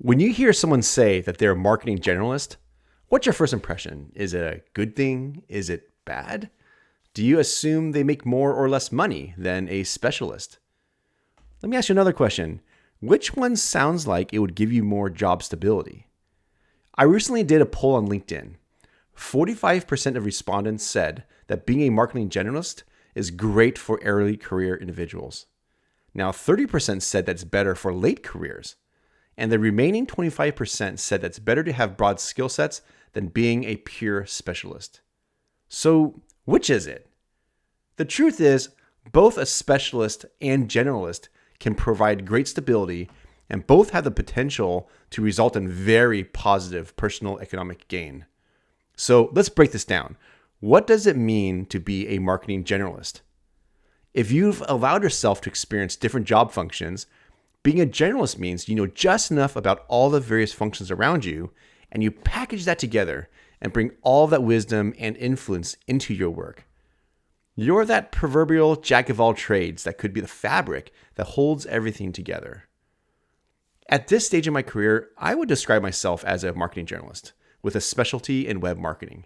When you hear someone say that they're a marketing generalist, what's your first impression? Is it a good thing? Is it bad? Do you assume they make more or less money than a specialist? Let me ask you another question. Which one sounds like it would give you more job stability? I recently did a poll on LinkedIn. 45% of respondents said that being a marketing generalist is great for early career individuals. Now, 30% said that's better for late careers. And the remaining 25% said that's better to have broad skill sets than being a pure specialist. So, which is it? The truth is, both a specialist and generalist can provide great stability, and both have the potential to result in very positive personal economic gain. So let's break this down. What does it mean to be a marketing generalist? If you've allowed yourself to experience different job functions, being a generalist means you know just enough about all the various functions around you, and you package that together and bring all that wisdom and influence into your work. You're that proverbial jack of all trades that could be the fabric that holds everything together. At this stage in my career, I would describe myself as a marketing generalist with a specialty in web marketing.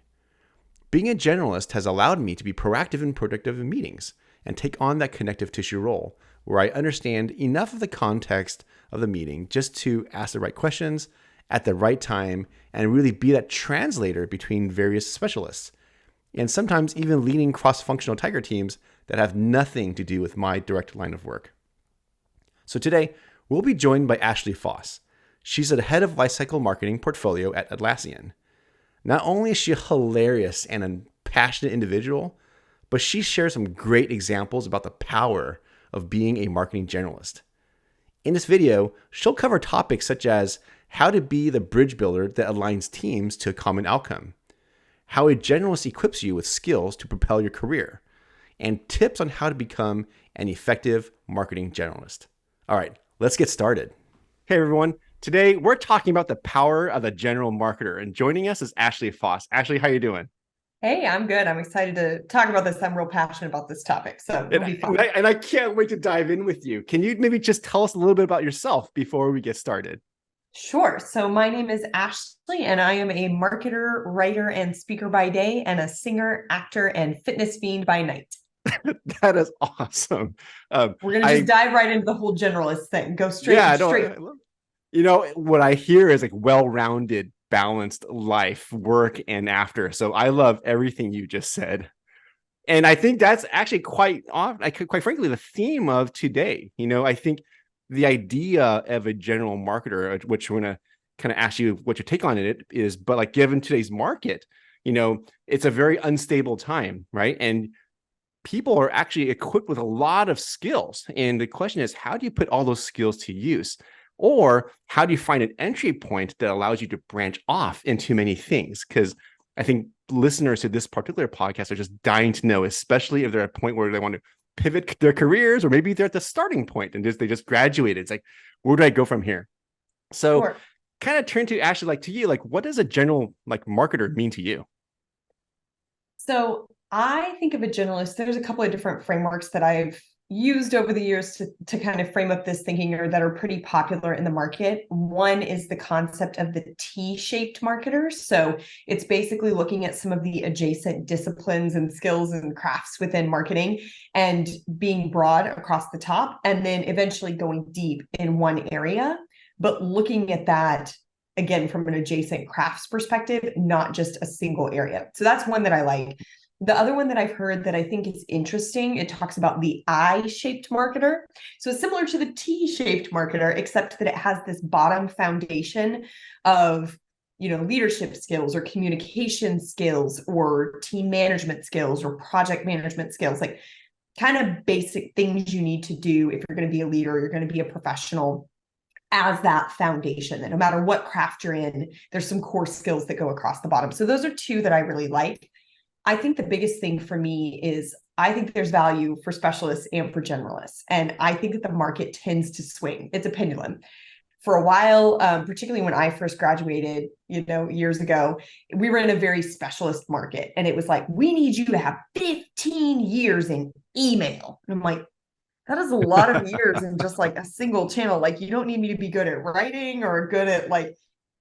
Being a generalist has allowed me to be proactive and productive in meetings and take on that connective tissue role where I understand enough of the context of the meeting just to ask the right questions at the right time and really be that translator between various specialists, and sometimes even leading cross-functional tiger teams that have nothing to do with my direct line of work. So today, we'll be joined by Ashley Faus. She's the head of Lifecycle Marketing portfolio at Atlassian. Not only is she a hilarious and a passionate individual, but she shares some great examples about the power of being a marketing generalist. In this video, she'll cover topics such as how to be the bridge builder that aligns teams to a common outcome, how a generalist equips you with skills to propel your career, and tips on how to become an effective marketing generalist. All right, let's get started. Hey everyone, today we're talking about the power of a general marketer, and joining us is Ashley Faus. Ashley, how you doing? Hey, I'm good. I'm excited to talk about this. I'm real passionate about this topic, so it'll be fun. And I can't wait to dive in with you. Can you maybe just tell us a little bit about yourself before we get started? Sure. So my name is Ashley, and I am a marketer, writer, and speaker by day, and a singer, actor, and fitness fiend by night. That is awesome. We're gonna just dive right into the whole generalist thing. Go straight. Yeah, straight. You know, what I hear is like well-rounded, balanced life, work, and after. So I love everything you just said. And I think that's actually quite frankly, the theme of today. You know, I think the idea of a general marketer, which we're going to kind of ask you what your take on it is, but like given today's market, you know, it's a very unstable time, right? And people are actually equipped with a lot of skills. And the question is, how do you put all those skills to use? Or how do you find an entry point that allows you to branch off into many things? Because I think listeners to this particular podcast are just dying to know, especially if they're at a point where they want to pivot their careers, or maybe they're at the starting point and they just graduated. It's like, where do I go from here? So Sure. kind of turn to Ashley, like to you, like what does a general like marketer mean to you? So I think of a generalist. There's a couple of different frameworks that I've used over the years to kind of frame up this thinking, or that are pretty popular in the market. One is the concept of the T-shaped marketer. So it's basically looking at some of the adjacent disciplines and skills and crafts within marketing and being broad across the top, and then eventually going deep in one area, but looking at that again from an adjacent crafts perspective, not just a single area. So that's one that I like. The other one that I've heard that I think is interesting, it talks about the I-shaped marketer. So it's similar to the T-shaped marketer, except that it has this bottom foundation of, leadership skills or communication skills or team management skills or project management skills, like kind of basic things you need to do if you're going to be a leader, you're going to be a professional, as that foundation, that no matter what craft you're in, there's some core skills that go across the bottom. So those are two that I really like. I think the biggest thing for me is I think there's value for specialists and for generalists. And I think that the market tends to swing. It's a pendulum. For a while, particularly when I first graduated, years ago, we were in a very specialist market. And it was like, we need you to have 15 years in email. And I'm like, that is a lot of years in just like a single channel. Like you don't need me to be good at writing or good at like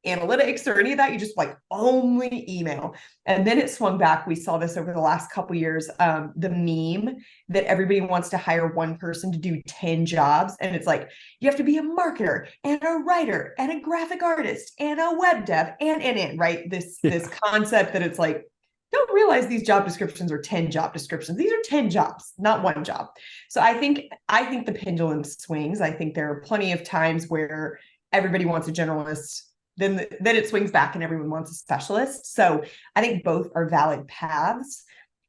analytics or any of that. You just like only email. And then it swung back. We saw this over the last couple of years. The meme that everybody wants to hire one person to do 10 jobs. And it's like, you have to be a marketer and a writer and a graphic artist and a web dev and right? This concept that it's like, don't realize these job descriptions are 10 job descriptions. These are 10 jobs, not one job. So I think the pendulum swings. I think there are plenty of times where everybody wants a generalist, then it swings back and everyone wants a specialist. So I think both are valid paths.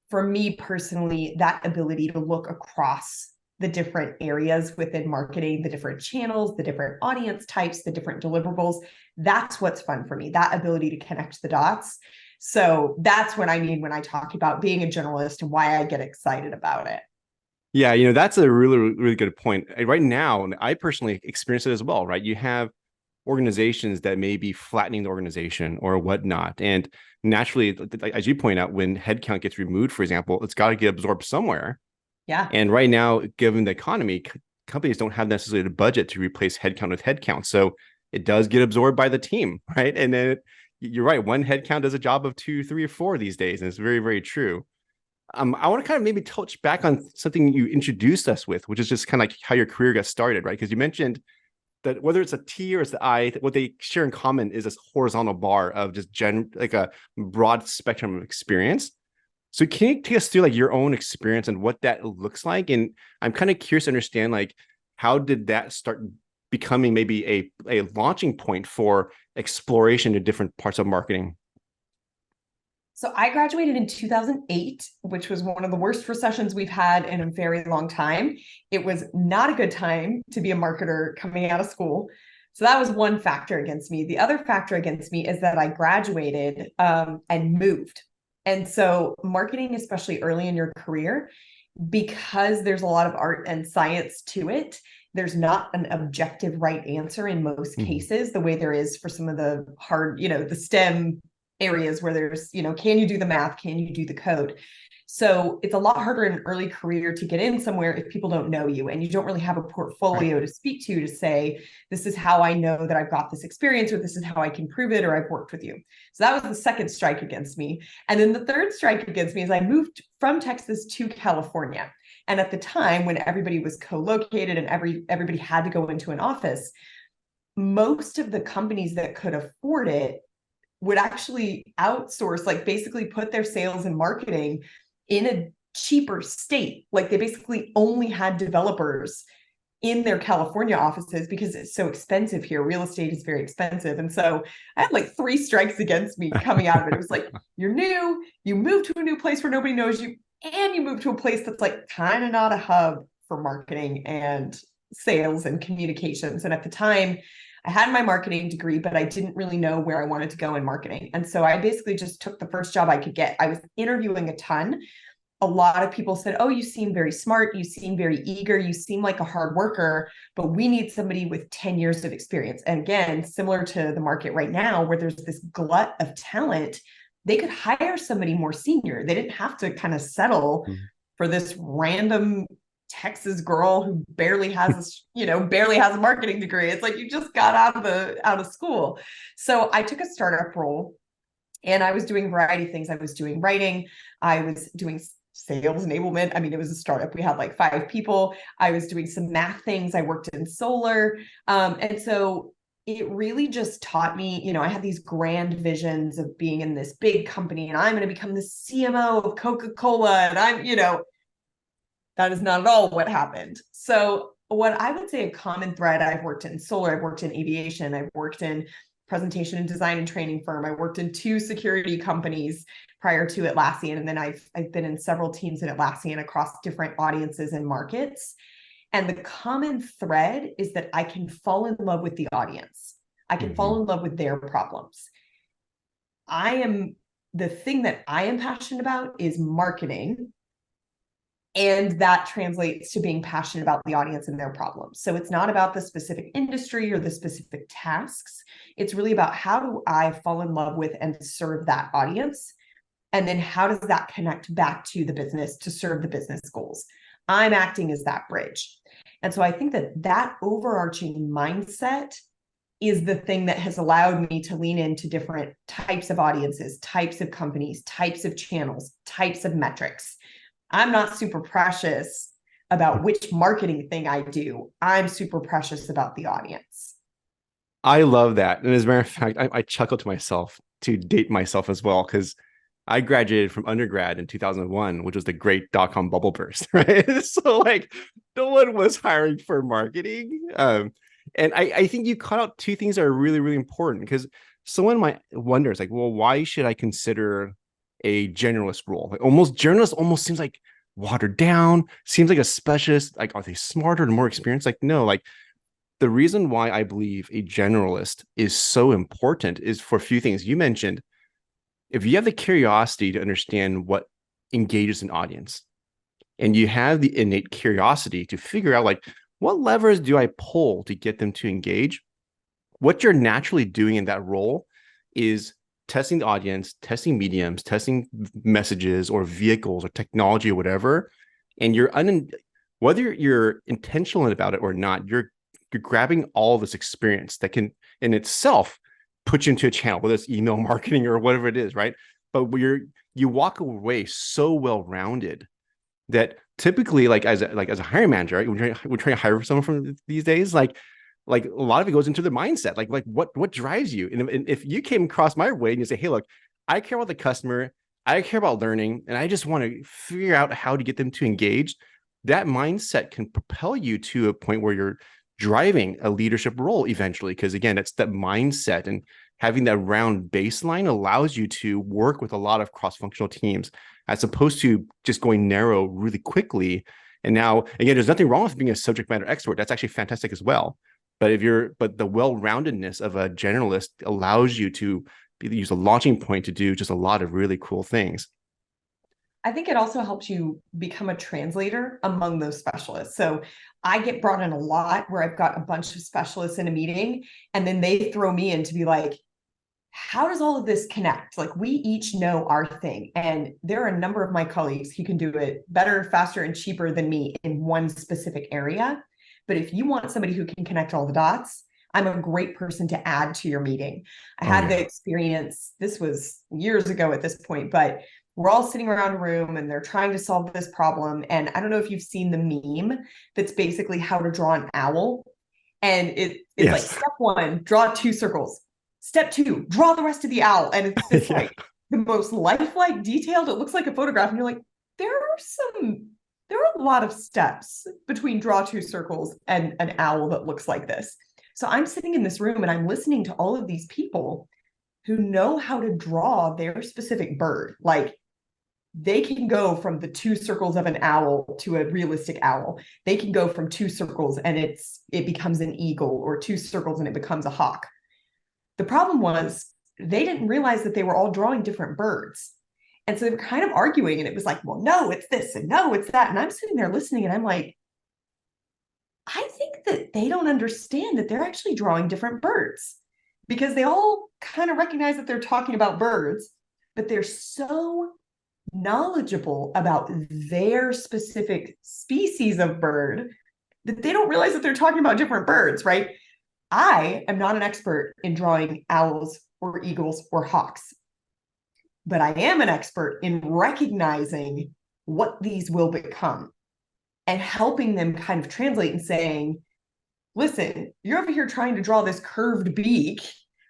For me personally, that ability to look across the different areas within marketing, the different channels, the different audience types, the different deliverables, that's what's fun for me, that ability to connect the dots. So that's what I mean when I talk about being a generalist and why I get excited about it. Yeah, that's a really, really good point. Right now, I personally experience it as well, right? You have organizations that may be flattening the organization or whatnot. And naturally, as you point out, when headcount gets removed, for example, it's got to get absorbed somewhere. Yeah. And right now, given the economy, companies don't have necessarily the budget to replace headcount with headcount. So it does get absorbed by the team, right? And then you're right, one headcount does a job of 2, 3, or 4 these days. And it's very, very true. I want to kind of maybe touch back on something you introduced us with, which is just kind of like how your career got started, right? Because you mentioned that whether it's a T or it's the I, what they share in common is this horizontal bar of just like a broad spectrum of experience. So can you take us through like your own experience and what that looks like? And I'm kind of curious to understand, like, how did that start becoming maybe a launching point for exploration in different parts of marketing? So I graduated in 2008, which was one of the worst recessions we've had in a very long time. It was not a good time to be a marketer coming out of school. So that was one factor against me. The other factor against me is that I graduated and moved. And so marketing, especially early in your career, because there's a lot of art and science to it, there's not an objective right answer in most cases, the way there is for some of the hard, the STEM areas where there's, can you do the math? Can you do the code? So it's a lot harder in an early career to get in somewhere if people don't know you and you don't really have a portfolio to speak to say, this is how I know that I've got this experience, or this is how I can prove it, or I've worked with you. So that was the second strike against me. And then the third strike against me is I moved from Texas to California. And at the time when everybody was co-located and everybody had to go into an office, most of the companies that could afford it would actually outsource, like basically put their sales and marketing in a cheaper state. Like they basically only had developers in their California offices because it's so expensive here. Real estate is very expensive. And so I had like 3 strikes against me coming out of it. It was like, you're new, you move to a new place where nobody knows you, and you move to a place that's like kind of not a hub for marketing and sales and communications. And at the time, I had my marketing degree, but I didn't really know where I wanted to go in marketing. And so I basically just took the first job I could get. I was interviewing a ton. A lot of people said, oh, you seem very smart. You seem very eager. You seem like a hard worker, but we need somebody with 10 years of experience. And again, similar to the market right now, where there's this glut of talent, they could hire somebody more senior. They didn't have to kind of settle for this random Texas girl who barely has a marketing degree. It's like you just got out of school. So I took a startup role and I was doing a variety of things. I was doing writing, I was doing sales enablement. I mean, it was a startup. We had like 5 people. I was doing some math things. I worked in solar. And so it really just taught me, I had these grand visions of being in this big company and I'm going to become the CMO of Coca-Cola. And that is not at all what happened. So what I would say a common thread, I've worked in solar, I've worked in aviation, I've worked in presentation and design and training firm. I worked in 2 security companies prior to Atlassian. And then I've been in several teams at Atlassian across different audiences and markets. And the common thread is that I can fall in love with the audience. I can fall in love with their problems. The thing that I am passionate about is marketing. And that translates to being passionate about the audience and their problems. So it's not about the specific industry or the specific tasks. It's really about how do I fall in love with and serve that audience? And then how does that connect back to the business to serve the business goals? I'm acting as that bridge. And so I think that that overarching mindset is the thing that has allowed me to lean into different types of audiences, types of companies, types of channels, types of metrics. I'm not super precious about which marketing thing I do. I'm super precious about the audience. I love that. And as a matter of fact, I chuckle to myself to date myself as well, because I graduated from undergrad in 2001, which was the great dot-com bubble burst, right? So like no one was hiring for marketing. And I think you caught out two things that are really, really important, because someone might wonder, it's like, well, why should I consider a generalist role? Like generalist almost seems like watered down, seems like a specialist. Like, are they smarter and more experienced? Like, no, like the reason why I believe a generalist is so important is for a few things. You mentioned, if you have the curiosity to understand what engages an audience, and you have the innate curiosity to figure out like, what levers do I pull to get them to engage, what you're naturally doing in that role is testing the audience, testing mediums, testing messages or vehicles or technology or whatever. And whether you're intentional about it or not, you're grabbing all this experience that can in itself put you into a channel, whether it's email marketing or whatever it is, right? But you walk away so well-rounded that typically, like as a hiring manager, right, we're trying to hire someone from these days, like a lot of it goes into the mindset, like what drives you. And if you came across my way and you say, hey, look, I care about the customer, I care about learning, and I just want to figure out how to get them to engage, that mindset can propel you to a point where you're driving a leadership role eventually. Because again, it's that mindset, and having that round baseline allows you to work with a lot of cross-functional teams as opposed to just going narrow really quickly. And now, again, there's nothing wrong with being a subject matter expert. That's actually fantastic as well. But the well-roundedness of a generalist allows you to use a launching point to do just a lot of really cool things. I think it also helps you become a translator among those specialists. So I get brought in a lot where I've got a bunch of specialists in a meeting, and then they throw me in to be like, how does all of this connect? Like, we each know our thing. And there are a number of my colleagues who can do it better, faster, and cheaper than me in one specific area. But if you want somebody who can connect all the dots, I'm a great person to add to your meeting. I had the experience, this was years ago at this point, but we're all sitting around a room and they're trying to solve this problem. And I don't know if you've seen the meme that's basically how to draw an owl. And it's yes. Like, step one, draw 2 circles. Step 2, draw the rest of the owl. And it's just like the most lifelike, detailed. It looks like a photograph. And you're like, there are a lot of steps between draw 2 circles and an owl that looks like this. So I'm sitting in this room and I'm listening to all of these people who know how to draw their specific bird. Like, they can go from the 2 circles of an owl to a realistic owl. They can go from 2 circles and it becomes an eagle, or 2 circles and it becomes a hawk. The problem was they didn't realize that they were all drawing different birds. And so they were kind of arguing, and it was like, well, no, it's this, and no, it's that. And I'm sitting there listening, and I'm like, I think that they don't understand that they're actually drawing different birds, because they all kind of recognize that they're talking about birds, but they're so knowledgeable about their specific species of bird that they don't realize that they're talking about different birds, right? I am not an expert in drawing owls or eagles or hawks, but I am an expert in recognizing what these will become and helping them kind of translate and saying, listen, you're over here trying to draw this curved beak,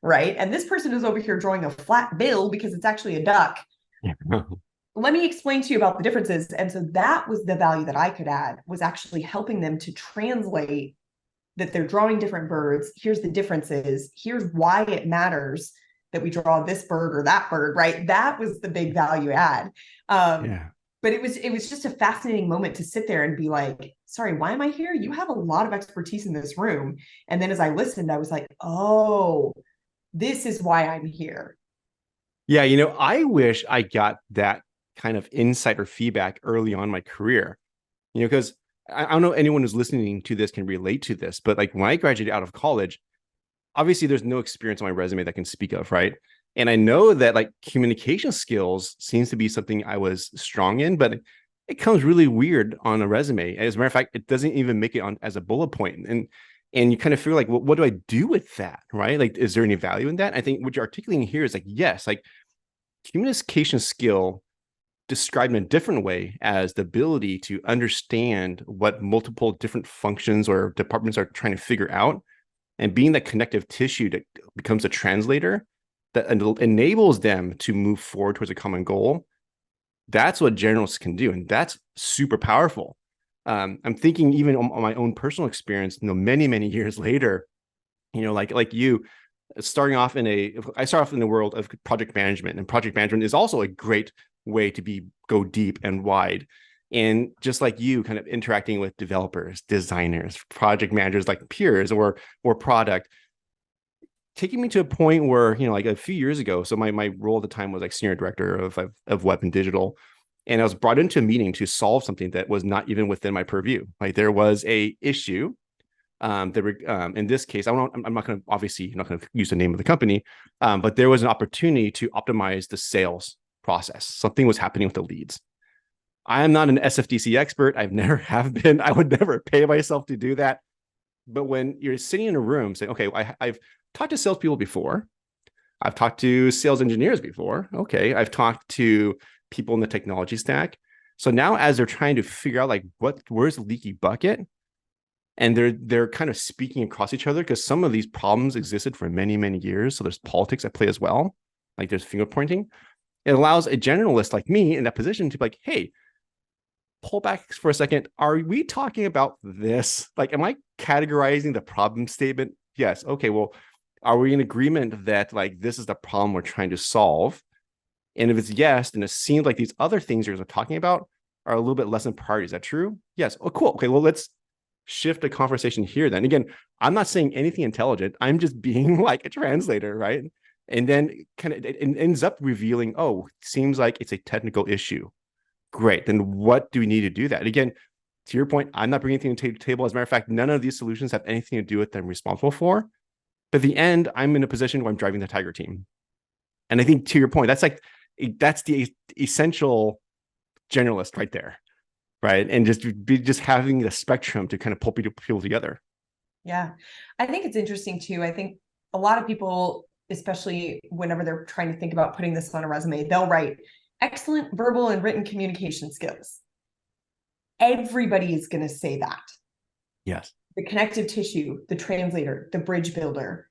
right? And this person is over here drawing a flat bill because it's actually a duck. Let me explain to you about the differences. And so that was the value that I could add, was actually helping them to translate that they're drawing different birds. Here's the differences. Here's why it matters that we draw this bird or that bird, right? That was the big value add. But it was just a fascinating moment to sit there and be like, sorry, why am I here? You have a lot of expertise in this room. And then as I listened, I was like, oh, this is why I'm here. Yeah, I wish I got that kind of insight or feedback early on in my career, because I don't know anyone who's listening to this can relate to this, but like when I graduated out of college, obviously there's no experience on my resume that I can speak of, right? And I know that like communication skills seems to be something I was strong in, but it comes really weird on a resume. As a matter of fact, it doesn't even make it on as a bullet point. And you kind of feel like, well, what do I do with that? Right? Like, is there any value in that? I think what you're articulating here is like, yes, like communication skill described in a different way as the ability to understand what multiple different functions or departments are trying to figure out, and being that connective tissue that becomes a translator that enables them to move forward towards a common goal. That's what generalists can do, and that's super powerful. I'm thinking even on my own personal experience, many years later, like you, I start off in the world of project management, and project management is also a great way to go deep and wide. And just like you, kind of interacting with developers, designers, project managers, like peers or product, taking me to a point where, like a few years ago, so my role at the time was like senior director of web and digital. And I was brought into a meeting to solve something that was not even within my purview. Like there was a issue in this case, I'm not going to, obviously not going to use the name of the company, but there was an opportunity to optimize the sales process. Something was happening with the leads. I am not an SFDC expert. I've never have been. I would never pay myself to do that. But when you're sitting in a room saying, okay, I've talked to salespeople before. I've talked to sales engineers before. Okay. I've talked to people in the technology stack. So now as they're trying to figure out like where's the leaky bucket, and they're kind of speaking across each other because some of these problems existed for many years. So there's politics at play as well. Like there's finger pointing. It allows a generalist like me in that position to be like, hey, pull back for a second. Are we talking about this? Like, am I categorizing the problem statement? Yes. Okay. Well, are we in agreement that like this is the problem we're trying to solve? And if it's yes, then it seems like these other things you're talking about are a little bit less in priority. Is that true? Yes. Oh, cool. Okay. Well, let's shift the conversation here then. Again, I'm not saying anything intelligent. I'm just being like a translator, right? And then kind of it ends up revealing, oh, seems like it's a technical issue. Great. Then what do we need to do that? Again, to your point, I'm not bringing anything to the table. As a matter of fact, none of these solutions have anything to do with them responsible for. But at the end, I'm in a position where I'm driving the Tiger team. And I think to your point, that's the essential generalist right there. Right. And just having the spectrum to kind of pull people together. Yeah. I think it's interesting too. I think a lot of people, especially whenever they're trying to think about putting this on a resume, they'll write excellent verbal and written communication skills. Everybody is going to say that. Yes. The connective tissue, the translator, the bridge builder,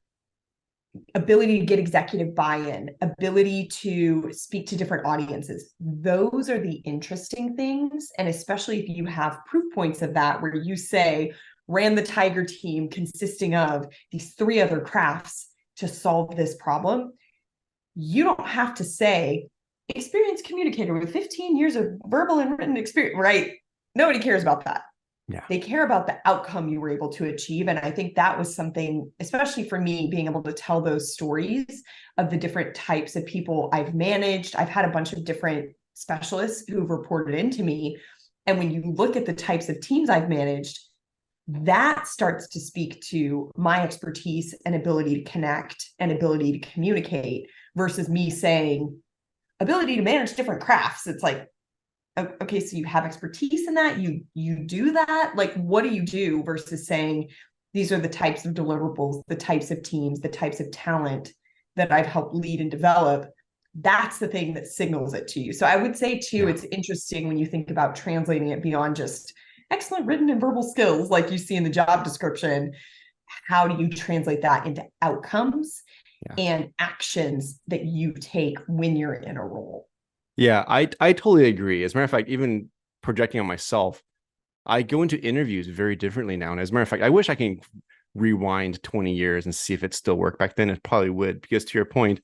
ability to get executive buy-in, ability to speak to different audiences. Those are the interesting things. And especially if you have proof points of that, where you say, ran the Tiger team consisting of these 3 other crafts to solve this problem. You don't have to say, experienced communicator with 15 years of verbal and written experience, right? Nobody cares about that. Yeah. They care about the outcome you were able to achieve. And I think that was something, especially for me, being able to tell those stories of the different types of people I've managed. I've had a bunch of different specialists who've reported into me. And when you look at the types of teams I've managed, that starts to speak to my expertise and ability to connect and ability to communicate versus me saying ability to manage different crafts. It's like, okay, so you have expertise in that, you do that, like what do you do, versus saying these are the types of deliverables, the types of teams, the types of talent that I've helped lead and develop. That's the thing that signals it to you. So I would say too, It's interesting when you think about translating it beyond just excellent written and verbal skills like you see in the job description. How do you translate that into outcomes and actions that you take when you're in a role? Yeah, I totally agree. As a matter of fact, even projecting on myself, I go into interviews very differently now. And as a matter of fact, I wish I can rewind 20 years and see if it still worked back then. It probably would, because to your point,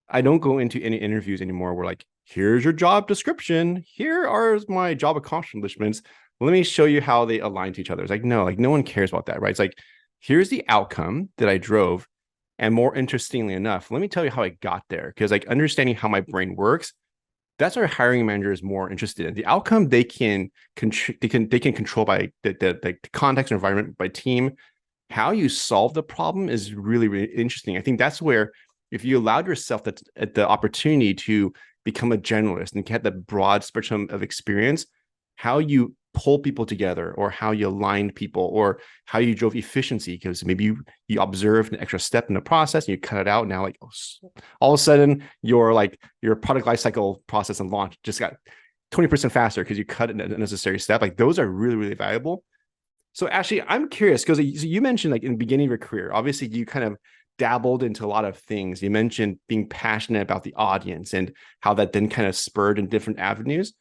I don't go into any interviews anymore where like, here's your job description. Here are my job accomplishments. Let me show you how they align to each other. It's like, no, like no one cares about that, right? It's like, here's the outcome that I drove. And more interestingly enough, let me tell you how I got there. Because like understanding how my brain works, that's what a hiring manager is more interested in. The outcome they can control by the context and environment, by team. How you solve the problem is really interesting. I think that's where if you allowed yourself the opportunity to become a generalist and get the broad spectrum of experience, how you pull people together or how you aligned people or how you drove efficiency, because maybe you observed an extra step in the process and you cut it out. Now, like all of a sudden, your product lifecycle process and launch just got 20% faster because you cut an unnecessary step. Like those are really, really valuable. So Ashley, I'm curious because you mentioned like in the beginning of your career, obviously you kind of dabbled into a lot of things. You mentioned being passionate about the audience and how that then kind of spurred in different avenues.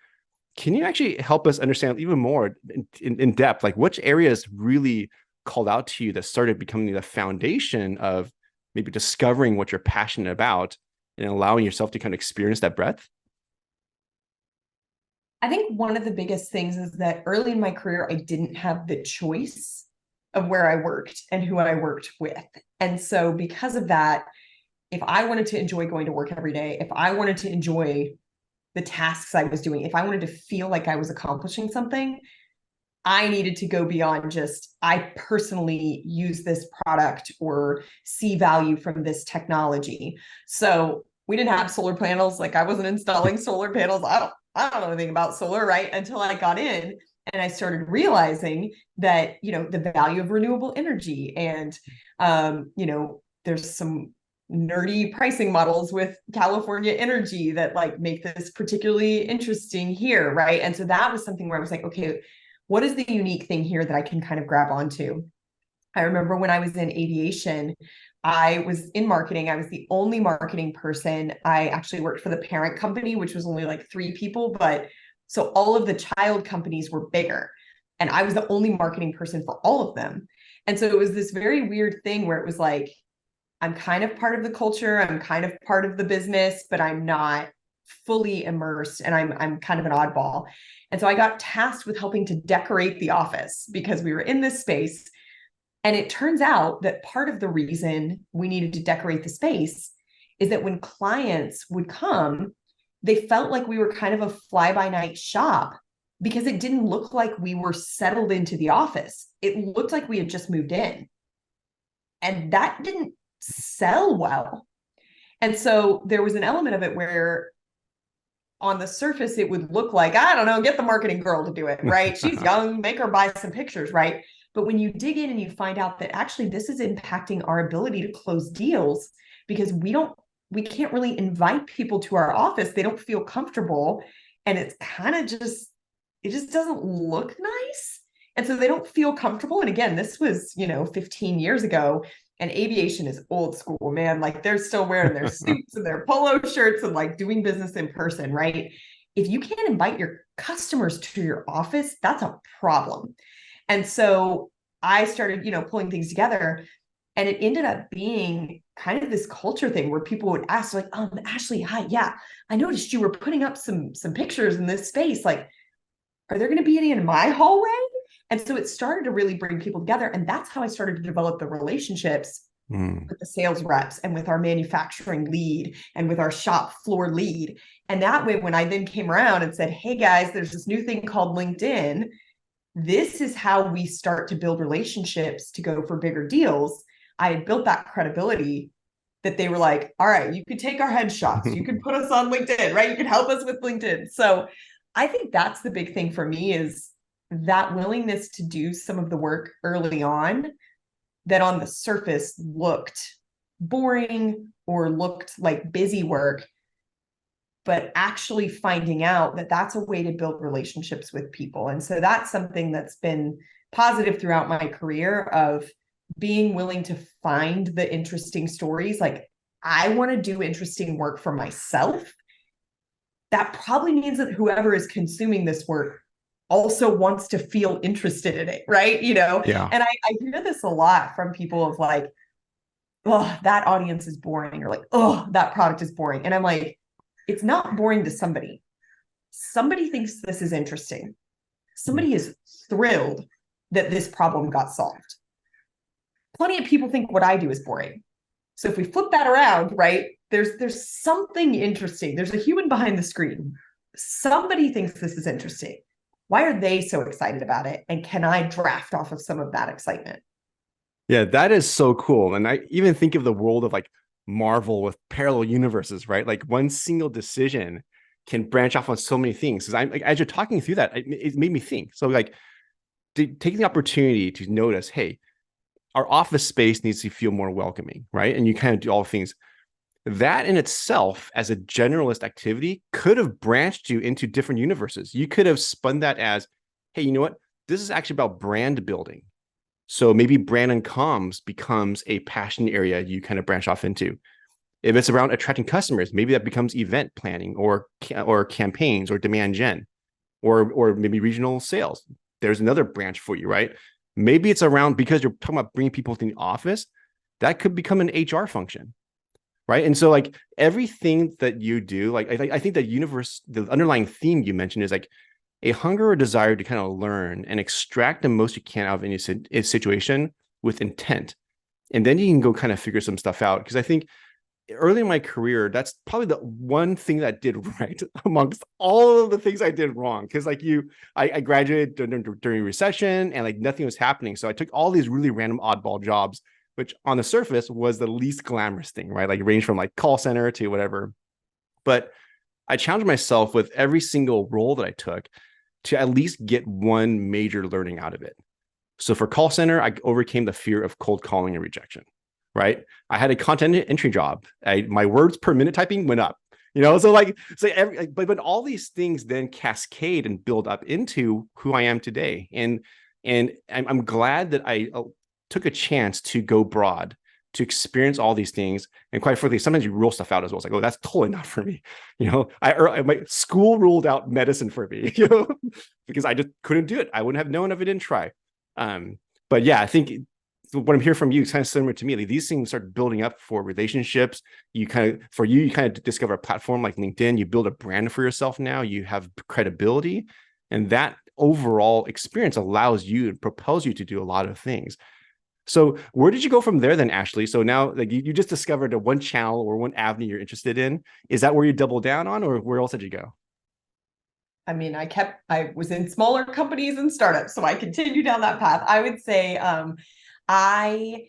Can you actually help us understand even more in depth, like which areas really called out to you that started becoming the foundation of maybe discovering what you're passionate about and allowing yourself to kind of experience that breadth? I think one of the biggest things is that early in my career, I didn't have the choice of where I worked and who I worked with. And so because of that, if I wanted to enjoy going to work every day, if I wanted to enjoy the tasks I was doing, if I wanted to feel like I was accomplishing something, I needed to go beyond just, I personally use this product or see value from this technology. So we didn't have solar panels. Like I wasn't installing solar panels. I don't know anything about solar, right? Until I got in and I started realizing that, the value of renewable energy and, there's some nerdy pricing models with California energy that like make this particularly interesting here, right? And so that was something where I was like, okay, what is the unique thing here that I can kind of grab onto? I remember when I was in aviation, I was in marketing. I was the only marketing person. I actually worked for the parent company, which was only like 3 people, but so all of the child companies were bigger. And I was the only marketing person for all of them. And so it was this very weird thing where it was like, I'm kind of part of the culture, I'm kind of part of the business, but I'm not fully immersed and I'm kind of an oddball. And so I got tasked with helping to decorate the office because we were in this space. And it turns out that part of the reason we needed to decorate the space is that when clients would come, they felt like we were kind of a fly-by-night shop because it didn't look like we were settled into the office. It looked like we had just moved in. And that didn't sell well. And so there was an element of it where on the surface, it would look like, I don't know, get the marketing girl to do it, right? She's young, make her buy some pictures, right? But when you dig in and you find out that actually this is impacting our ability to close deals because we can't really invite people to our office. They don't feel comfortable. And it's kind of it just doesn't look nice. And so they don't feel comfortable. And again, this was, 15 years ago. And aviation is old school, man. Like they're still wearing their suits and their polo shirts and like doing business in person, right? If you can't invite your customers to your office, that's a problem. And so I started, pulling things together, and it ended up being kind of this culture thing where people would ask like, Ashley, hi, yeah, I noticed you were putting up some pictures in this space. Like, are there going to be any in my hallway? And so it started to really bring people together. And that's how I started to develop the relationships with the sales reps and with our manufacturing lead and with our shop floor lead. And that way, when I then came around and said, hey guys, there's this new thing called LinkedIn. This is how we start to build relationships to go for bigger deals. I had built that credibility that they were like, all right, you could take our headshots. You could put us on LinkedIn, right? You could help us with LinkedIn. So I think that's the big thing for me is that willingness to do some of the work early on that on the surface looked boring or looked like busy work, but actually finding out that that's a way to build relationships with people. And so that's something that's been positive throughout my career of being willing to find the interesting stories. Like I want to do interesting work for myself. That probably means that whoever is consuming this work also wants to feel interested in it, right? Yeah. And I hear this a lot from people of like, oh, that audience is boring, or like, oh, that product is boring. And I'm like, it's not boring to somebody. Somebody thinks this is interesting. Somebody is thrilled that this problem got solved. Plenty of people think what I do is boring. So if we flip that around, right, there's something interesting. There's a human behind the screen. Somebody thinks this is interesting. Why are they so excited about it? And can I draft off of some of that excitement? Yeah, that is so cool. And I even think of the world of like Marvel with parallel universes, right? Like one single decision can branch off on so many things. Because I'm like, as you're talking through that, it made me think. So like, taking the opportunity to notice, hey, our office space needs to feel more welcoming, right? And you kind of do all the things. That in itself, as a generalist activity, could have branched you into different universes. You could have spun that as, hey, you know what? This is actually about brand building. So maybe brand and comms becomes a passion area you kind of branch off into. If it's around attracting customers, maybe that becomes event planning or campaigns or demand gen or maybe regional sales. There's another branch for you, right? Maybe it's around, because you're talking about bringing people to the office, that could become an HR function, right? And so like everything that you do, like I think the underlying theme you mentioned is like a hunger or desire to kind of learn and extract the most you can out of any situation with intent. And then you can go kind of figure some stuff out. Because I think early in my career, that's probably the one thing that I did right amongst all of the things I did wrong. Because like I graduated during recession and like nothing was happening. So I took all these really random oddball jobs, which on the surface was the least glamorous thing, right? Like range from like call center to whatever. But I challenged myself with every single role that I took to at least get one major learning out of it. So for call center, I overcame the fear of cold calling and rejection, right? I had a content entry job. My words per minute typing went up, but all these things then cascade and build up into who I am today. And I'm glad that I took a chance to go broad, to experience all these things. And quite frankly, sometimes you rule stuff out as well. It's like, oh, that's totally not for me. My school ruled out medicine for me, because I just couldn't do it. I wouldn't have known if I didn't try. But yeah, I think what I'm hearing from you is kind of similar to me. Like these things start building up for relationships. You kind of discover a platform like LinkedIn. You build a brand for yourself now. You have credibility, and that overall experience allows you and propels you to do a lot of things. So where did you go from there then, Ashley? So now like you just discovered a one channel or one avenue you're interested in. Is that where you double down on, or where else did you go? I mean, I was in smaller companies and startups, so I continued down that path. I would say, I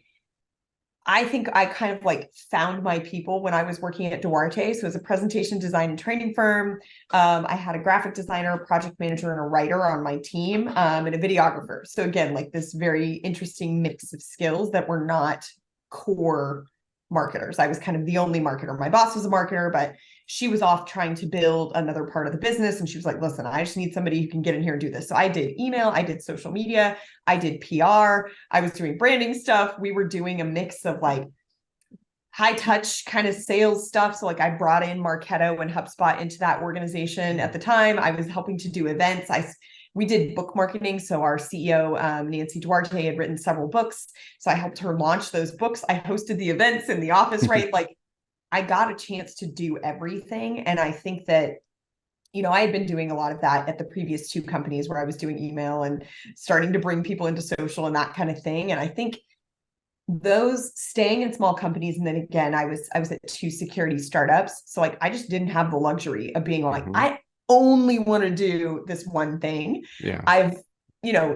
I think I kind of like found my people when I was working at Duarte. So it was a presentation design and training firm. I had a graphic designer, a project manager, and a writer on my team, and a videographer. So again, like this very interesting mix of skills that were not core marketers. I was kind of the only marketer. My boss was a marketer, but she was off trying to build another part of the business. And she was like, listen, I just need somebody who can get in here and do this. So I did email, I did social media, I did PR, I was doing branding stuff. We were doing a mix of like high touch kind of sales stuff. So like I brought in Marketo and HubSpot into that organization at the time. I was helping to do events. We did book marketing. So our CEO, Nancy Duarte, had written several books. So I helped her launch those books. I hosted the events in the office, right? Like I got a chance to do everything. And I think that, I had been doing a lot of that at the previous two companies where I was doing email and starting to bring people into social and that kind of thing. And I think those staying in small companies, and then again, I was at two security startups. So like I just didn't have the luxury of being like, I only want to do this one thing. Yeah. I've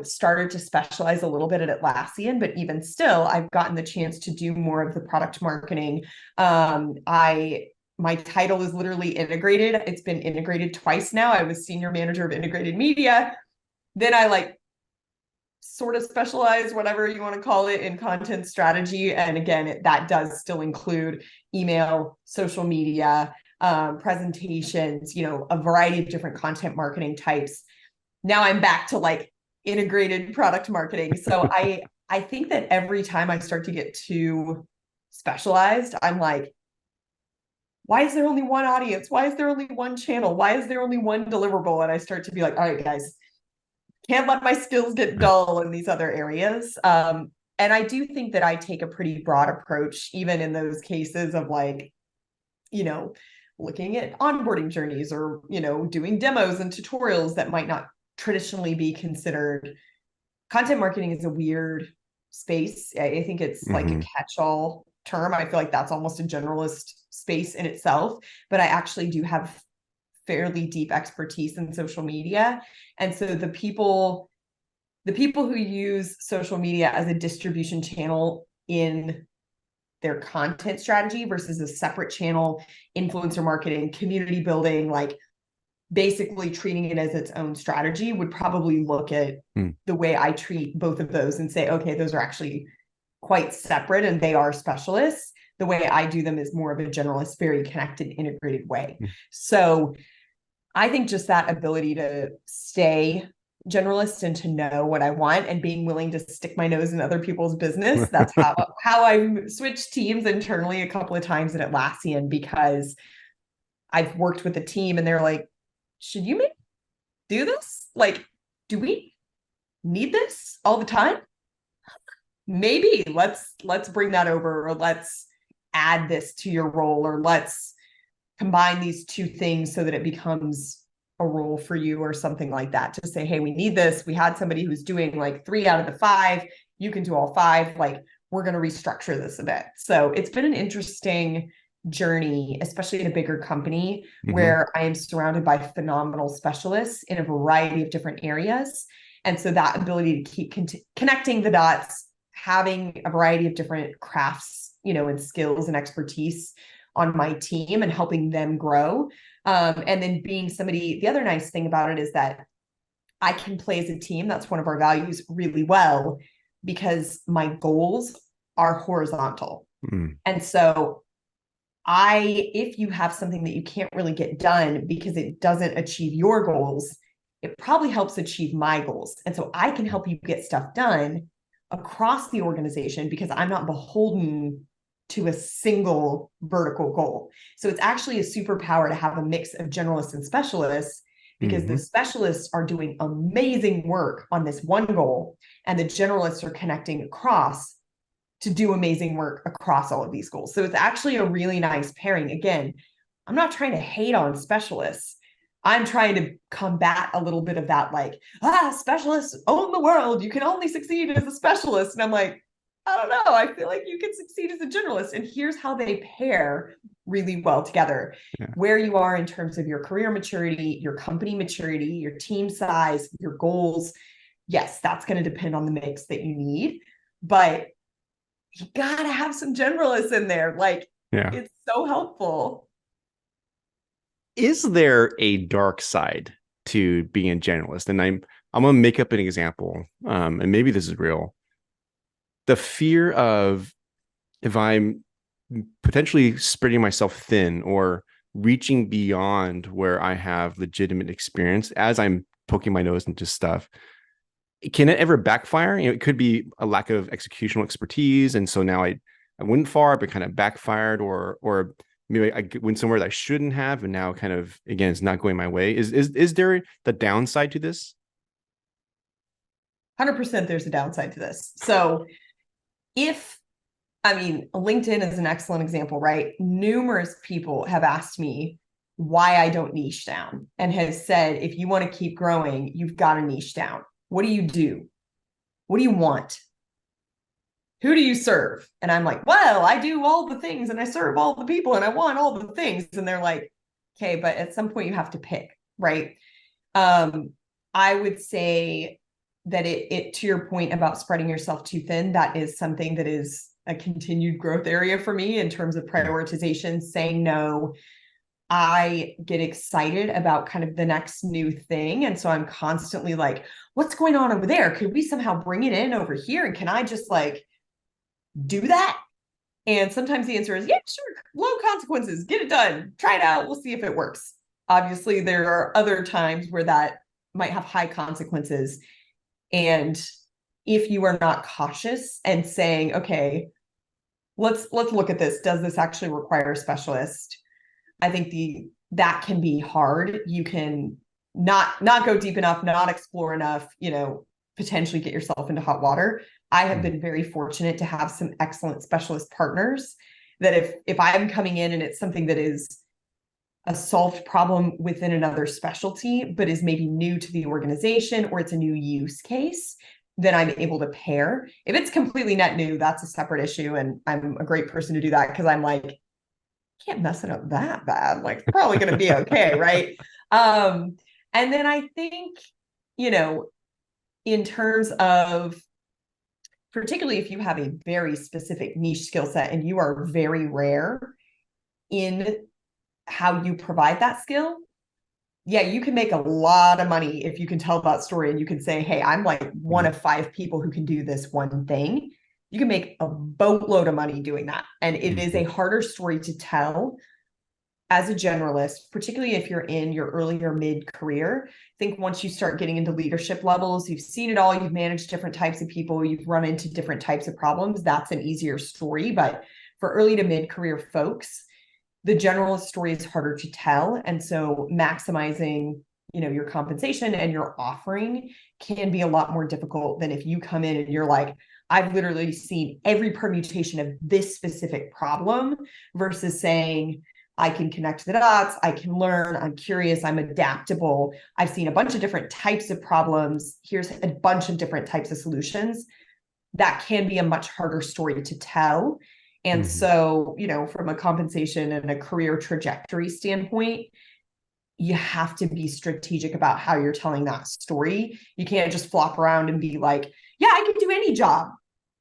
started to specialize a little bit at Atlassian, but even still, I've gotten the chance to do more of the product marketing. My title is literally integrated. It's been integrated twice now. I was senior manager of integrated media. Then I like sort of specialize, whatever you want to call it, in content strategy. And again, that does still include email, social media, presentations, a variety of different content marketing types. Now I'm back to like integrated product marketing. So I think that every time I start to get too specialized, I'm like, why is there only one audience? Why is there only one channel? Why is there only one deliverable? And I start to be like, all right, guys, can't let my skills get dull in these other areas. And I do think that I take a pretty broad approach, even in those cases of like, looking at onboarding journeys or, doing demos and tutorials that might not traditionally be considered. Content marketing is a weird space. I think it's like a catch-all term. I feel like that's almost a generalist space in itself, but I actually do have fairly deep expertise in social media. And so the people who use social media as a distribution channel in their content strategy versus a separate channel, influencer marketing, community building, like basically treating it as its own strategy would probably look at the way I treat both of those and say, okay, those are actually quite separate and they are specialists. The way I do them is more of a generalist, very connected, integrated way. So I think just that ability to stay generalist and to know what I want and being willing to stick my nose in other people's business. That's how I switched teams internally a couple of times at Atlassian, because I've worked with a team and they're like, should you maybe do this? Like, do we need this all the time? Maybe let's bring that over, or let's add this to your role, or let's combine these two things so that it becomes a role for you, or something like that, to say, hey, we need this. We had somebody who's doing like 3 out of the 5. You can do all 5. Like, we're going to restructure this a bit. So it's been an interesting journey, especially in a bigger company where I am surrounded by phenomenal specialists in a variety of different areas. And so that ability to keep connecting the dots, having a variety of different crafts, and skills and expertise on my team and helping them grow. And then being somebody, the other nice thing about it is that I can play as a team. That's one of our values really well, because my goals are horizontal. And so if you have something that you can't really get done because it doesn't achieve your goals, it probably helps achieve my goals. And so I can help you get stuff done across the organization because I'm not beholden to a single vertical goal. So it's actually a superpower to have a mix of generalists and specialists, because the specialists are doing amazing work on this one goal and the generalists are connecting across to do amazing work across all of these goals. So it's actually a really nice pairing. Again, I'm not trying to hate on specialists. I'm trying to combat a little bit of that, like, specialists own the world. You can only succeed as a specialist. And I'm like, I don't know. I feel like you can succeed as a generalist. And here's how they pair really well together. Where you are in terms of your career maturity, your company maturity, your team size, your goals. Yes, that's going to depend on the mix that you need. But you got to have some generalists in there. Like, it's so helpful. Is there a dark side to being a generalist? And I'm going to make up an example, and maybe this is real. The fear of, if I'm potentially spreading myself thin or reaching beyond where I have legitimate experience as I'm poking my nose into stuff, can it ever backfire? It could be a lack of executional expertise, and so now I went far, but kind of backfired, or maybe I went somewhere that I shouldn't have, and now kind of, again, it's not going my way. Is there the downside to this? 100% there's a downside to this. So LinkedIn is an excellent example, right? Numerous people have asked me why I don't niche down, and have said, if you want to keep growing, you've got to niche down. What do you do? What do you want? Who do you serve? And I'm like, well, I do all the things and I serve all the people and I want all the things. And they're like, okay, but at some point you have to pick, right? I would say that it to your point about spreading yourself too thin, that is something that is a continued growth area for me in terms of prioritization, saying no. I get excited about kind of the next new thing. And so I'm constantly like, what's going on over there? Could we somehow bring it in over here? And can I just like do that? And sometimes the answer is, yeah, sure. Low consequences, get it done. Try it out. We'll see if it works. Obviously, there are other times where that might have high consequences. And if you are not cautious and saying, okay, let's look at this. Does this actually require a specialist? I think that can be hard. You can not go deep enough, not explore enough, potentially get yourself into hot water. I have been very fortunate to have some excellent specialist partners that if I'm coming in and it's something that is a solved problem within another specialty, but is maybe new to the organization, or it's a new use case, then I'm able to pair. If it's completely net new, that's a separate issue. And I'm a great person to do that, because I'm like, can't mess it up that bad. Like, it's probably going to be okay. Right. And then I think, in terms of, particularly if you have a very specific niche skill set and you are very rare in how you provide that skill, Yeah, you can make a lot of money if you can tell that story and you can say, hey, I'm like one Mhm. of 5 people who can do this one thing. You can make a boatload of money doing that. And it is a Mhm. harder story to tell as a generalist, particularly if you're in your earlier mid career. I think once you start getting into leadership levels, you've seen it all, you've managed different types of people, you've run into different types of problems. That's an easier story. But for early to mid career folks, the generalist story is harder to tell. And so maximizing, your compensation and your offering can be a lot more difficult than if you come in and you're like, I've literally seen every permutation of this specific problem versus saying, I can connect the dots, I can learn, I'm curious, I'm adaptable. I've seen a bunch of different types of problems. Here's a bunch of different types of solutions. That can be a much harder story to tell. And Mhm. so, from a compensation and a career trajectory standpoint, you have to be strategic about how you're telling that story. You can't just flop around and be like, yeah, I can do any job.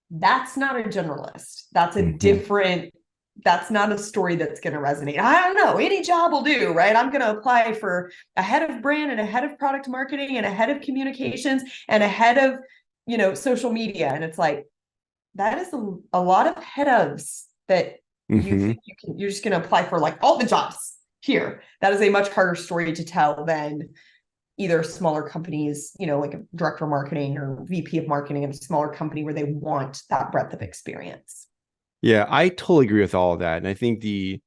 That's not a generalist. Mhm. That's not a story that's going to resonate. I don't know, any job will do, right? I'm going to apply for a head of brand and a head of product marketing and a head of communications and a head of, social media. And it's like, that is a lot of head ofs that you Mhm. think you're just going to apply for like all the jobs here. That is a much harder story to tell than either smaller companies, like a director of marketing or VP of marketing in a smaller company where they want that breadth of experience. Yeah, I totally agree with all of that. And I think the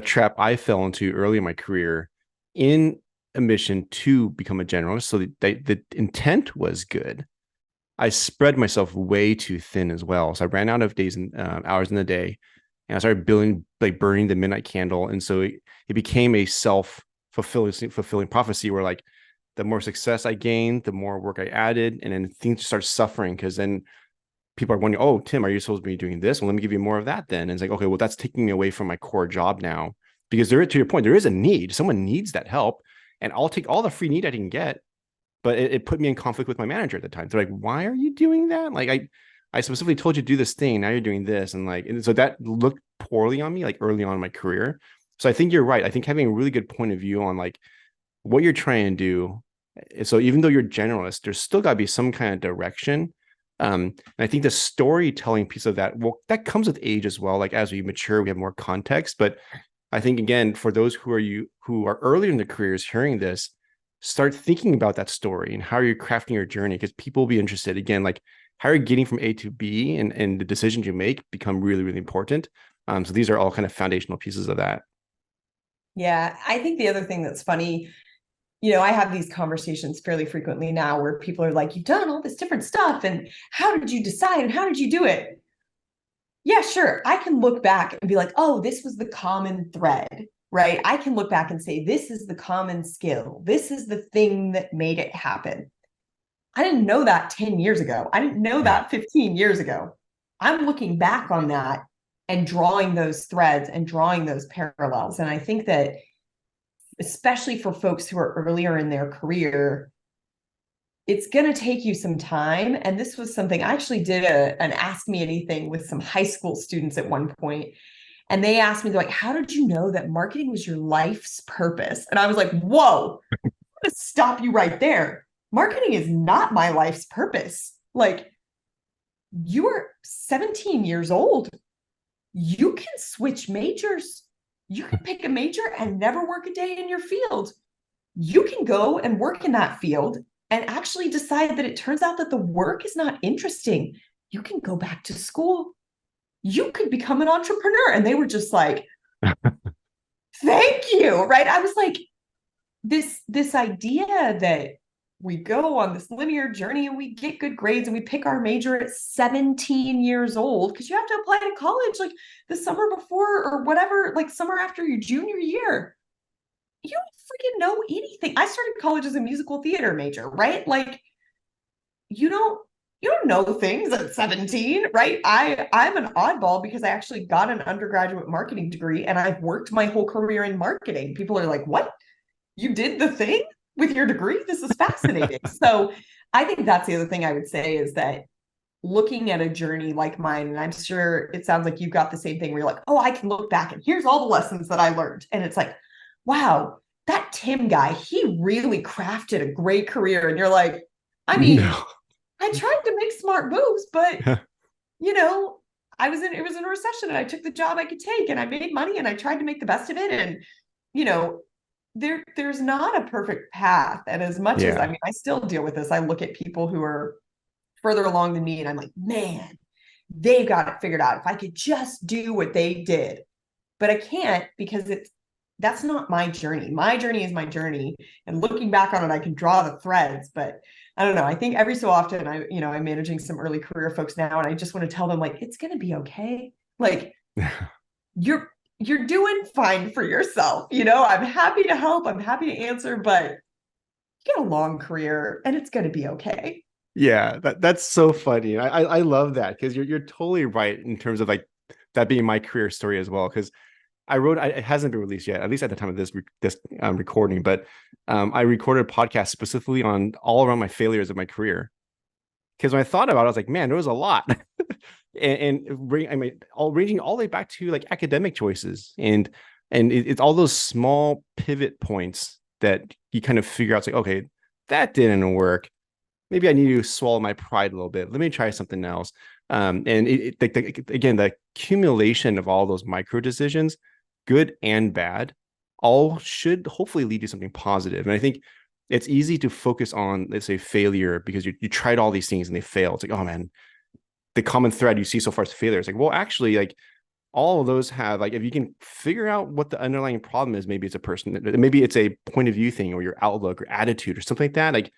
trap I fell into early in my career in a mission to become a generalist, so the intent was good. I spread myself way too thin as well. So I ran out of days and hours in the day, and I started building like burning the midnight candle. And so it became a fulfilling prophecy where like the more success I gained, the more work I added, and then things start suffering because then people are wondering, oh, Tim, are you supposed to be doing this? Well, let me give you more of that then. And it's like, okay, well, that's taking me away from my core job now. Because to your point, there is a need. Someone needs that help. And I'll take all the free need I can get. But it put me in conflict with my manager at the time. They're like, why are you doing that? Like I specifically told you to do this thing. Now you're doing this. And so that looked poorly on me, like early on in my career. So I think you're right. I think having a really good point of view on like what you're trying to do. So even though you're generalist, there's still got to be some kind of direction. And I think the storytelling piece of that, well, that comes with age as well. Like as we mature, we have more context. But I think again, for those who are earlier in their careers hearing this, start thinking about that story and how you're crafting your journey because people will be interested. Again, like how you're getting from A to B and the decisions you make become really, really important. So these are all kind of foundational pieces of that. Yeah, I think the other thing that's funny, I have these conversations fairly frequently now where people are like, you've done all this different stuff, and how did you decide and how did you do it? Yeah, sure. I can look back and be like, oh, this was the common thread, right? I can look back and say, this is the common skill. This is the thing that made it happen. I didn't know that 10 years ago. I didn't know Yeah. that 15 years ago. I'm looking back on that and drawing those threads and drawing those parallels. And I think that, especially for folks who are earlier in their career, it's going to take you some time. And this was something I actually did an Ask Me Anything with some high school students at one point. And they asked me, they're like, how did you know that marketing was your life's purpose? And I was like, whoa, I'm going to stop you right there. Marketing is not my life's purpose. Like, you are 17 years old. You can switch majors. You can pick a major and never work a day in your field. You can go and work in that field and actually decide that it turns out that the work is not interesting. You can go back to school. You could become an entrepreneur. And they were just like, thank you. Right. I was like, this idea that we go on this linear journey and we get good grades and we pick our major at 17 years old because you have to apply to college like the summer before or whatever, like summer after your junior year. You don't freaking know anything. I started college as a musical theater major, right? Like, you don't you don't know things at 17, right? I'm an oddball because I actually got an undergraduate marketing degree and I've worked my whole career in marketing. People are like, what? You did the thing with your degree? This is fascinating. So I think that's the other thing I would say is that looking at a journey like mine, and I'm sure it sounds like you've got the same thing where you're like, oh, I can look back and here's all the lessons that I learned. And it's like, wow, that Tim guy, he really crafted a great career. And you're like, I mean, No. I tried to make smart moves, but you know, it was in a recession and I took the job I could take and I made money and I tried to make the best of it. And, you know, there's not a perfect path. And as much as, I Yeah. mean, I still deal with this. I look at people who are further along than me and I'm like, man, they've got it figured out. If I could just do what they did, but I can't because that's not my journey. My journey is my journey. And looking back on it, I can draw the threads, but I don't know. I think every so often I'm managing some early career folks now, and I just want to tell them like, it's going to be okay. Like you're doing fine for yourself. I'm happy to help. I'm happy to answer, but you get a long career and it's going to be okay. Yeah, that's so funny. I love that because you're totally right in terms of like that being my career story as well. Because it hasn't been released yet, at least at the time of this recording, but I recorded a podcast specifically on all around my failures of my career. Because when I thought about it, I was like, man, there was a lot. Ranging all the way back to like academic choices and it's all those small pivot points that you kind of figure out. It's like, okay, that didn't work. Maybe I need to swallow my pride a little bit. Let me try something else. Again, the accumulation of all those micro decisions, good and bad, all should hopefully lead to something positive. And I think it's easy to focus on, let's say, failure because you tried all these things and they fail. It's like, oh man, the common thread you see so far is failure. It's like, well, actually, like all of those have like, if you can figure out what the underlying problem is, maybe it's a person, maybe it's a point of view thing or your outlook or attitude or something like that. Like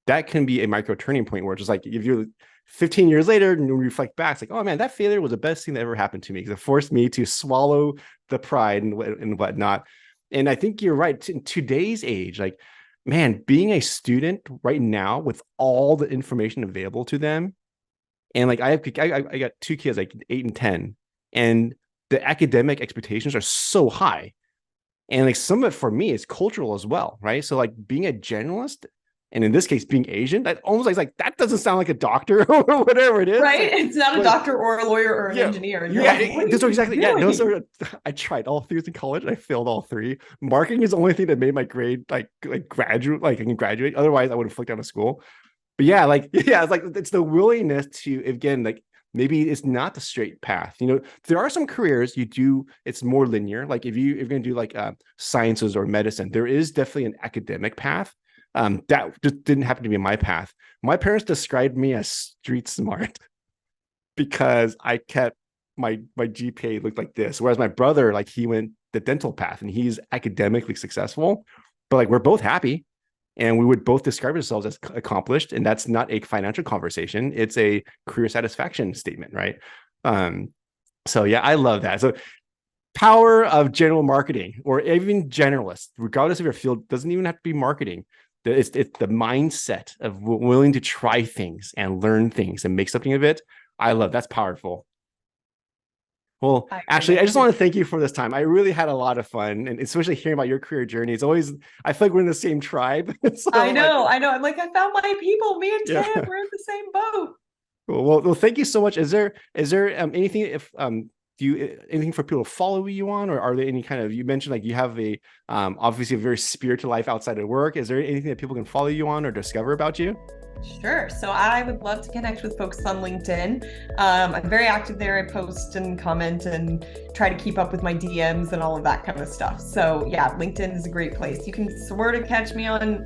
that can be a micro turning point where it's just like, if you're 15 years later and you reflect back, it's like, oh man, that failure was the best thing that ever happened to me because it forced me to swallow the pride and whatnot. And I think you're right. In today's age, like, man, being a student right now with all the information available to them, and like I got two kids, like 8 and 10, and the academic expectations are so high. And like some of it for me is cultural as well, right? So like being a generalist, and in this case being Asian, that almost like that doesn't sound like a doctor or whatever it is. Right? Like, it's not a doctor or a lawyer or an engineer. And you're like, those are exactly those are. I tried all three in college and I failed all three. Marketing is the only thing that made my grade like graduate, like I can graduate. Otherwise, I would have flicked out of school. But it's like it's the willingness to, again, like maybe it's not the straight path. There are some careers it's more linear. Like if you're going to do like sciences or medicine, there is definitely an academic path. That just didn't happen to be my path. My parents described me as street smart because I kept my GPA looked like this. Whereas my brother, like he went the dental path and he's academically successful, but like we're both happy. And we would both describe ourselves as accomplished. And that's not a financial conversation. It's a career satisfaction statement, right? So yeah, I love that. So power of general marketing or even generalist, regardless of your field, doesn't even have to be marketing. It's the mindset of willing to try things and learn things and make something of it. I love that's powerful. Well, Ashley, I just want to thank you for this time. I really had a lot of fun, and especially hearing about your career journey. It's always, I feel like we're in the same tribe. So, I know. I'm like, I found my people. Me and Tim, we're in the same boat. Cool. Well, thank you so much. Is there anything anything for people to follow you on, or are there any kind of, you mentioned like you have a obviously a very spiritual life outside of work. Is there anything that people can follow you on or discover about you? Sure. So I would love to connect with folks on LinkedIn. I'm very active there. I post and comment and try to keep up with my DMs and all of that kind of stuff. So yeah, LinkedIn is a great place. You can sort of catch me on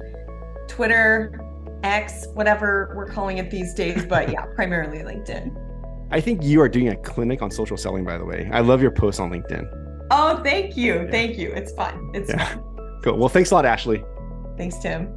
Twitter, X, whatever we're calling it these days. But yeah, primarily LinkedIn. I think you are doing a clinic on social selling, by the way. I love your posts on LinkedIn. Oh, thank you. Yeah. Thank you. It's fun. It's fun. Cool. Well, thanks a lot, Ashley. Thanks, Tim.